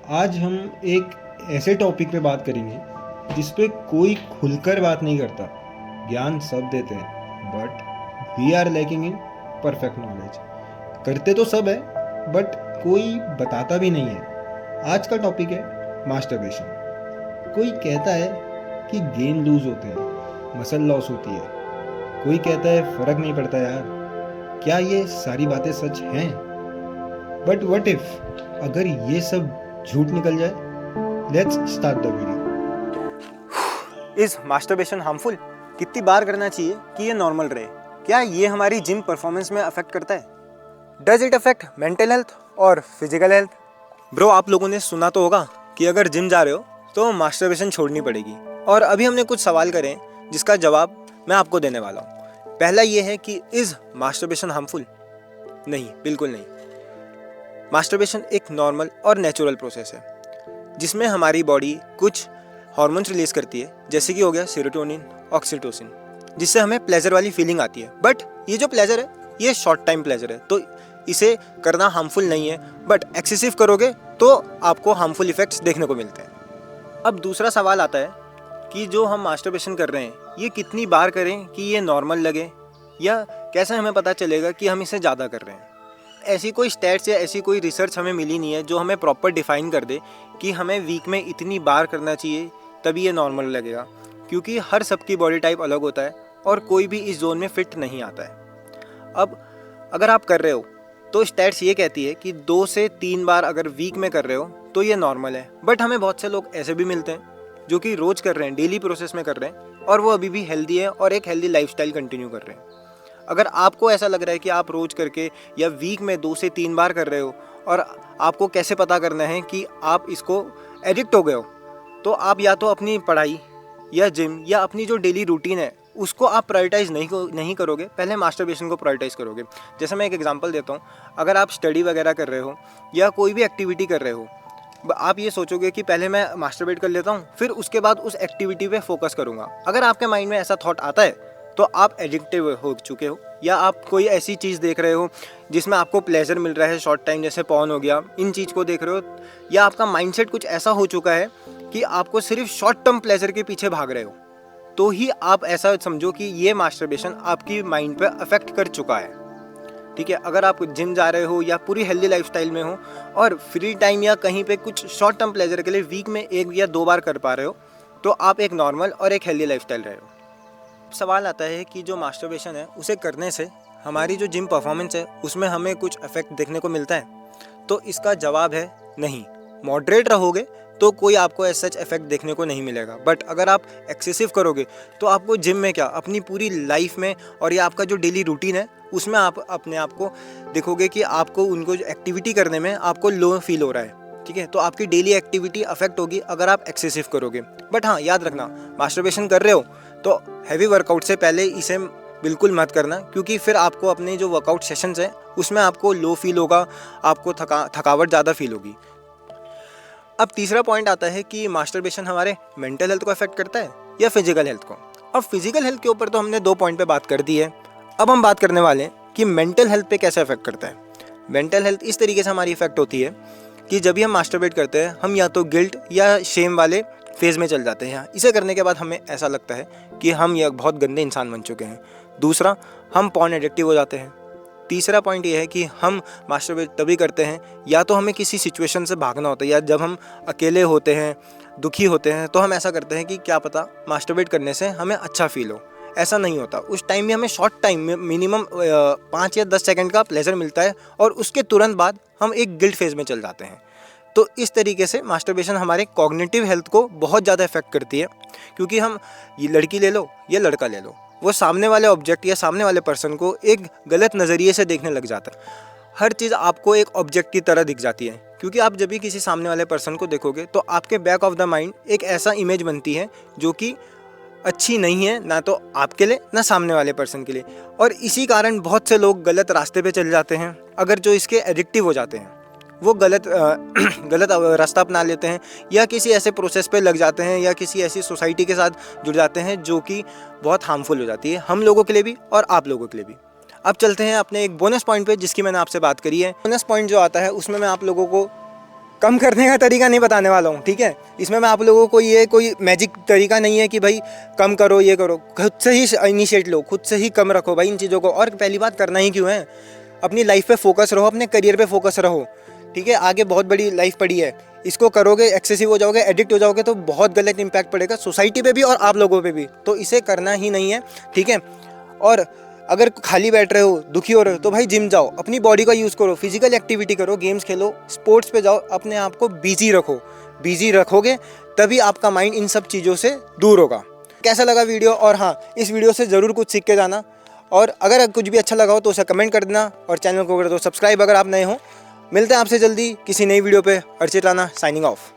आज हम एक ऐसे टॉपिक पे बात करेंगे जिस पे कोई खुलकर बात नहीं करता। ज्ञान सब देते हैं but we are lacking in perfect knowledge. करते तो सब है बट कोई बताता भी नहीं है। आज का टॉपिक है मास्टरबेशन। कोई कहता है कि गेन लूज होते हैं, मसल लॉस होती है। कोई कहता है फर्क नहीं पड़ता यार। क्या ये सारी बातें सच हैं? बट व्हाट इफ अगर ये सब झूठ निकल जाए? Let's start the video. Is masturbation harmful? कितनी बार करना चाहिए कि ये नॉर्मल रहे? क्या ये हमारी जिम परफॉर्मेंस में अफेक्ट करता है? Does it affect mental health और फिजिकल हेल्थ? ब्रो, आप लोगों ने सुना तो होगा कि अगर जिम जा रहे हो तो मास्टरबेशन छोड़नी पड़ेगी। और अभी हमने कुछ सवाल करे जिसका जवाब मैं आपको देने वाला हूँ। पहला ये है कि इज मास्टरबेशन हार्मफुल? नहीं, बिल्कुल नहीं। मास्टरबेशन एक नॉर्मल और नेचुरल प्रोसेस है जिसमें हमारी बॉडी कुछ हार्मोन्स रिलीज करती है, जैसे कि हो गया सेरोटोनिन, ऑक्सीटोसिन, जिससे हमें प्लेजर वाली फीलिंग आती है। बट ये जो प्लेजर है ये शॉर्ट टाइम प्लेजर है, तो इसे करना हार्मफुल नहीं है। बट एक्सेसिव करोगे तो आपको हार्मफुल इफेक्ट्स देखने को मिलते हैं। अब दूसरा सवाल आता है कि जो हम मास्टरबेशन कर रहे हैं ये कितनी बार करें कि ये नॉर्मल लगे, या कैसे हमें पता चलेगा कि हम इसे ज़्यादा कर रहे हैं? ऐसी कोई स्टैट्स या ऐसी कोई रिसर्च हमें मिली नहीं है जो हमें प्रॉपर डिफाइन कर दे कि हमें वीक में इतनी बार करना चाहिए तभी ये नॉर्मल लगेगा, क्योंकि हर सबकी बॉडी टाइप अलग होता है और कोई भी इस जोन में फिट नहीं आता है। अब अगर आप कर रहे हो तो स्टैट्स ये कहती है कि 2 से 3 बार अगर वीक में कर रहे हो तो ये नॉर्मल है। बट हमें बहुत से लोग ऐसे भी मिलते हैं जो कि रोज़ कर रहे हैं, डेली प्रोसेस में कर रहे हैं, और वो अभी भी हेल्दी है और एक हेल्दी लाइफस्टाइल कंटिन्यू कर रहे हैं। अगर आपको ऐसा लग रहा है कि आप रोज़ करके या वीक में 2 से 3 बार कर रहे हो और आपको कैसे पता करना है कि आप इसको एडिक्ट हो गए हो, तो आप या तो अपनी पढ़ाई या जिम या अपनी जो डेली रूटीन है उसको आप प्रायोरिटाइज नहीं करोगे, पहले मास्टरबेशन को प्रायोरिटाइज करोगे। जैसे मैं एक एग्जांपल देता हूँ, अगर आप स्टडी वगैरह कर रहे हो या कोई भी एक्टिविटी कर रहे हो, आप ये सोचोगे कि पहले मैं मास्टरबेट कर लेता हूँ फिर उसके बाद उस एक्टिविटी पे फोकस करूँगा। अगर आपके माइंड में ऐसा थॉट आता है तो आप एडिक्टिव हो चुके हो, या आप कोई ऐसी चीज़ देख रहे हो जिसमें आपको प्लेजर मिल रहा है शॉर्ट टाइम, जैसे पॉर्न हो गया, इन चीज़ को देख रहे हो, या आपका माइंडसेट कुछ ऐसा हो चुका है कि आपको सिर्फ शॉर्ट टर्म प्लेजर के पीछे भाग रहे हो, तो ही आप ऐसा समझो कि ये मास्टरबेशन आपकी माइंड पे अफेक्ट कर चुका है। ठीक है, अगर आप जिम जा रहे हो या पूरी हेल्दी लाइफस्टाइल में हो और फ्री टाइम या कहीं पे कुछ शॉर्ट टर्म प्लेजर के लिए वीक में 1 या 2 बार कर पा रहे हो, तो आप एक नॉर्मल और एक हेल्दी लाइफस्टाइल रहे हो। सवाल आता है कि जो मास्टरबेशन है उसे करने से हमारी जो जिम परफॉर्मेंस है उसमें हमें कुछ इफेक्ट देखने को मिलता है? तो इसका जवाब है नहीं। मॉडरेट रहोगे तो कोई आपको ऐसा सच इफेक्ट देखने को नहीं मिलेगा, बट अगर आप एक्सेसिव करोगे तो आपको जिम में क्या, अपनी पूरी लाइफ में और ये आपका जो डेली रूटीन है उसमें आप अपने आप को देखोगे कि आपको उनको जो एक्टिविटी करने में आपको लो फील हो रहा है। ठीक है, तो आपकी डेली एक्टिविटी अफेक्ट होगी अगर आप एक्सेसिव करोगे। बट हाँ, याद रखना, मास्टरबेशन कर रहे हो तो हैवी वर्कआउट से पहले इसे बिल्कुल मत करना, क्योंकि फिर आपको अपने जो वर्कआउट सेशंस हैं उसमें आपको लो फील होगा, आपको थकावट ज़्यादा फील होगी। अब तीसरा पॉइंट आता है कि मास्टरबेशन हमारे मेंटल हेल्थ को अफेक्ट करता है या फिजिकल हेल्थ को। अब फिजिकल हेल्थ के ऊपर तो हमने 2 पॉइंट पे बात कर दी है। अब हम बात करने वाले हैं कि मेंटल हेल्थ पे कैसे अफेक्ट करता है। मेंटल हेल्थ इस तरीके से हमारी इफेक्ट होती है कि जब भी हम मास्टरबेट करते हैं हम या तो गिल्ट या शेम वाले फेज़ में चल जाते हैं। इसे करने के बाद हमें ऐसा लगता है कि हम यह बहुत गंदे इंसान बन चुके हैं। दूसरा, हम पॉर्न एडिक्टिव हो जाते हैं। तीसरा पॉइंट ये है कि हम मास्टरबेट तभी करते हैं या तो हमें किसी सिचुएशन से भागना होता है, या जब हम अकेले होते हैं, दुखी होते हैं, तो हम ऐसा करते हैं कि क्या पता मास्टरबेट करने से हमें अच्छा फील हो। ऐसा नहीं होता, उस टाइम में हमें शॉर्ट टाइम में मिनिमम 5 या 10 सेकंड का प्लेजर मिलता है और उसके तुरंत बाद हम एक गिल्ट फेज़ में चल जाते हैं। तो इस तरीके से मास्टरबेशन हमारे कॉग्निटिव हेल्थ को बहुत ज़्यादा इफेक्ट करती है, क्योंकि हम ये लड़की ले लो या लड़का ले लो, वो सामने वाले ऑब्जेक्ट या सामने वाले पर्सन को एक गलत नज़रिए से देखने लग जाता है। हर चीज़ आपको एक ऑब्जेक्ट की तरह दिख जाती है, क्योंकि आप जब भी किसी सामने वाले पर्सन को देखोगे तो आपके बैक ऑफ द माइंड एक ऐसा इमेज बनती है जो कि अच्छी नहीं है, ना तो आपके लिए ना सामने वाले पर्सन के लिए। और इसी कारण बहुत से लोग गलत रास्ते पे चल जाते हैं। अगर जो इसके एडिक्टिव हो जाते हैं वो गलत रास्ता अपना लेते हैं, या किसी ऐसे प्रोसेस पे लग जाते हैं, या किसी ऐसी सोसाइटी के साथ जुड़ जाते हैं जो कि बहुत हार्मफुल हो जाती है हम लोगों के लिए भी और आप लोगों के लिए भी। अब चलते हैं अपने एक बोनस पॉइंट पे जिसकी मैंने आपसे बात करी है। बोनस पॉइंट जो आता है उसमें मैं आप लोगों को कम करने का तरीका नहीं बताने वाला हूँ, ठीक है। इसमें मैं आप लोगों को ये कोई मैजिक तरीका नहीं है कि भाई कम करो, ये करो। खुद से ही इनिशिएट लो, खुद से ही कम रखो भाई इन चीज़ों को। और पहली बात, करना ही क्यों है, अपनी लाइफ पे फोकस रहो, अपने करियर पे फोकस रहो, ठीक है। आगे बहुत बड़ी लाइफ पड़ी है, इसको करोगे एक्सेसिव हो जाओगे, एडिक्ट हो जाओगे तो बहुत गलत इंपैक्ट पड़ेगा सोसाइटी पे भी और आप लोगों पे भी। तो इसे करना ही नहीं है, ठीक है। और अगर खाली बैठ रहे हो, दुखी हो रहे हो, तो भाई जिम जाओ, अपनी बॉडी का यूज़ करो, फिजिकल एक्टिविटी करो, गेम्स खेलो, स्पोर्ट्स पे जाओ, अपने आप को बिजी रखो। बिजी रखोगे तभी आपका माइंड इन सब चीज़ों से दूर होगा। कैसा लगा वीडियो? और हाँ, इस वीडियो से ज़रूर कुछ सीख के जाना। और अगर कुछ भी अच्छा लगा हो तो उसे कमेंट कर देना और चैनल को कर दो सब्सक्राइब अगर आप नए हो। मिलते हैं आपसे जल्दी किसी नई वीडियो पे। Archit Rana signing off.